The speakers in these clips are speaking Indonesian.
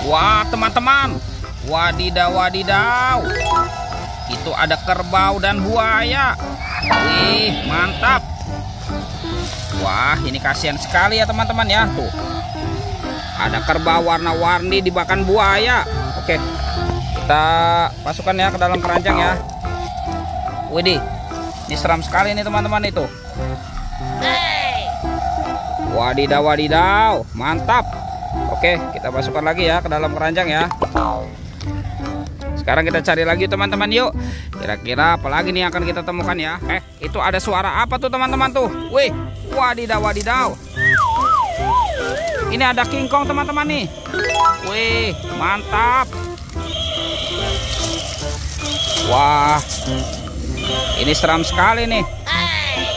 Wah, teman-teman. Wadidaw, wadidaw. Itu ada kerbau dan buaya. Wih, mantap. Wah, ini kasihan sekali ya teman-teman ya. Tuh, ada kerbau warna-warni dimakan buaya. Oke, kita masukkan ya ke dalam keranjang ya. Widih, ini seram sekali nih teman-teman itu. Wadidaw, wadidaw, mantap. Oke, kita masukkan lagi ya ke dalam keranjang ya. Sekarang kita cari lagi teman-teman yuk. Kira-kira apalagi nih yang akan kita temukan ya. Itu ada suara apa tuh teman-teman tuh? Wih, wadidaw, wadidaw. Ini ada King Kong teman-teman nih. Wih, mantap. Wah, ini seram sekali nih.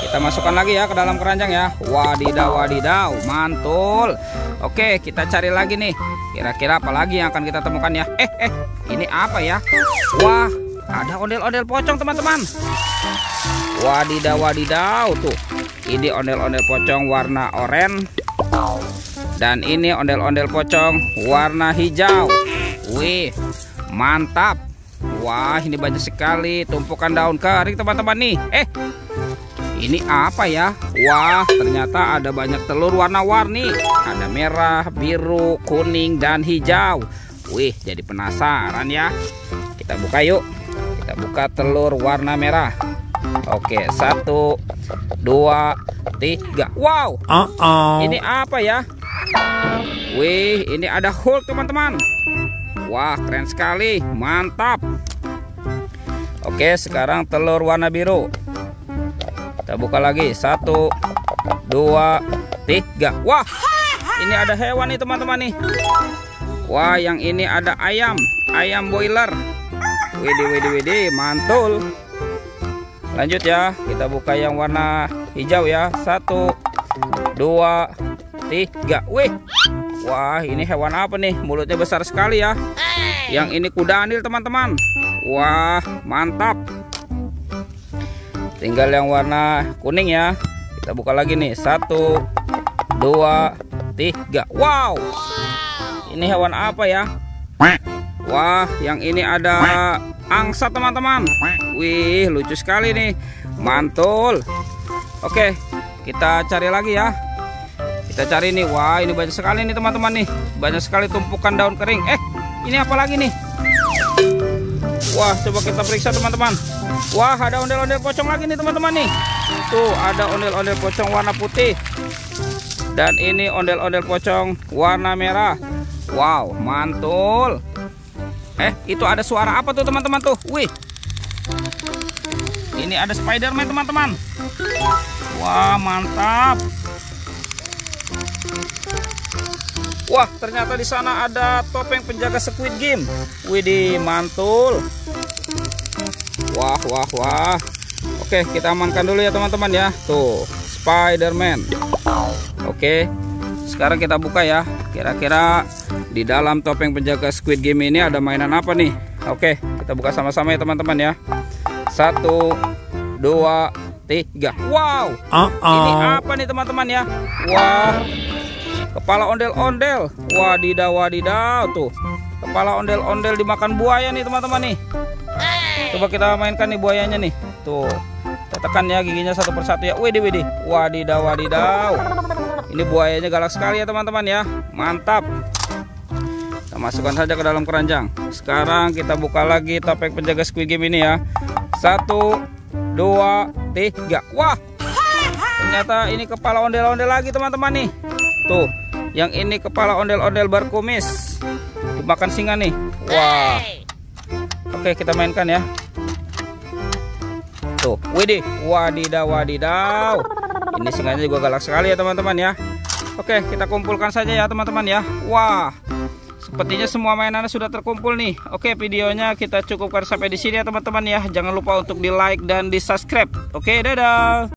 Kita masukkan lagi ya ke dalam keranjang ya. Wadidaw, wadidaw, mantul. Oke, kita cari lagi nih. Kira-kira apa lagi yang akan kita temukan ya? Ini apa ya? Wah, ada ondel-ondel pocong teman-teman. Wadidaw, wadidaw tuh. Ini ondel-ondel pocong warna oranye. Dan ini ondel-ondel pocong warna hijau. Wih, mantap. Wah, ini banyak sekali tumpukan daun kering teman-teman nih. Ini apa ya? Wah, ternyata ada banyak telur warna-warni. Ada merah, biru, kuning, dan hijau. Wih, jadi penasaran ya. Kita buka yuk. Kita buka telur warna merah. Oke, 1, 2, 3. Wow, ini apa ya? Wih, ini ada Hulk teman-teman. Wah, keren sekali, mantap. Oke, sekarang telur warna biru. Kita buka lagi, 1, 2, 3. Wah, ini ada hewan nih teman-teman nih. Wah, yang ini ada ayam boiler. Widih, widih, widih, mantul. Lanjut ya, kita buka yang warna hijau ya. 1, 2, 3. Wih, wah, ini hewan apa nih? Mulutnya besar sekali ya. Yang ini kudanil teman-teman. Wah, mantap. Tinggal yang warna kuning ya. Kita buka lagi nih. 1, 2, 3. Wow, ini hewan apa ya? Wah, yang ini ada angsa teman-teman. Wih, lucu sekali nih, mantul. Oke, kita cari lagi ya. Kita cari nih. Wah, ini banyak sekali nih teman-teman nih. Banyak sekali tumpukan daun kering. Ini apa lagi nih? Wah, coba kita periksa teman-teman. Wah, ada ondel-ondel pocong lagi nih teman-teman nih. Tuh, ada ondel-ondel pocong warna putih. Dan ini ondel-ondel pocong warna merah. Wow, mantul. Itu ada suara apa tuh teman-teman tuh? Wih, ini ada Spider-Man teman-teman. Wah, mantap. Wah, ternyata di sana ada topeng penjaga Squid Game. Widih, mantul. Wah, wah, wah. Oke, kita amankan dulu ya teman-teman ya. Tuh, Spider-Man. Oke, sekarang kita buka ya. Kira-kira di dalam topeng penjaga Squid Game ini ada mainan apa nih? Oke, kita buka sama-sama ya teman-teman ya. 1, 2, 3. Wow, ini apa nih teman-teman ya? Wah, kepala ondel-ondel. Wadidaw, wadidaw tuh. Kepala ondel-ondel dimakan buaya nih teman-teman nih. Coba kita mainkan nih buayanya nih. Tuh, kita tekan ya giginya satu persatu ya. Widih, widih. Wadidaw, wadidaw. Ini buayanya galak sekali ya teman-teman ya. Mantap. Kita masukkan saja ke dalam keranjang. Sekarang kita buka lagi topeng penjaga Squid Game ini ya. 1, 2, 3. Wah, ternyata ini kepala ondel-ondel lagi teman-teman nih. Tuh, yang ini kepala ondel-ondel berkumis dimakan singa nih. Wah, oke, kita mainkan ya. Tuh, widih, wadidaw, wadidaw. Ini singanya juga galak sekali ya teman-teman ya. Oke, kita kumpulkan saja ya teman-teman ya. Wah, sepertinya semua mainannya sudah terkumpul nih. Oke, videonya kita cukupkan sampai di sini ya teman-teman ya. Jangan lupa untuk di like dan di subscribe. Oke, dadah.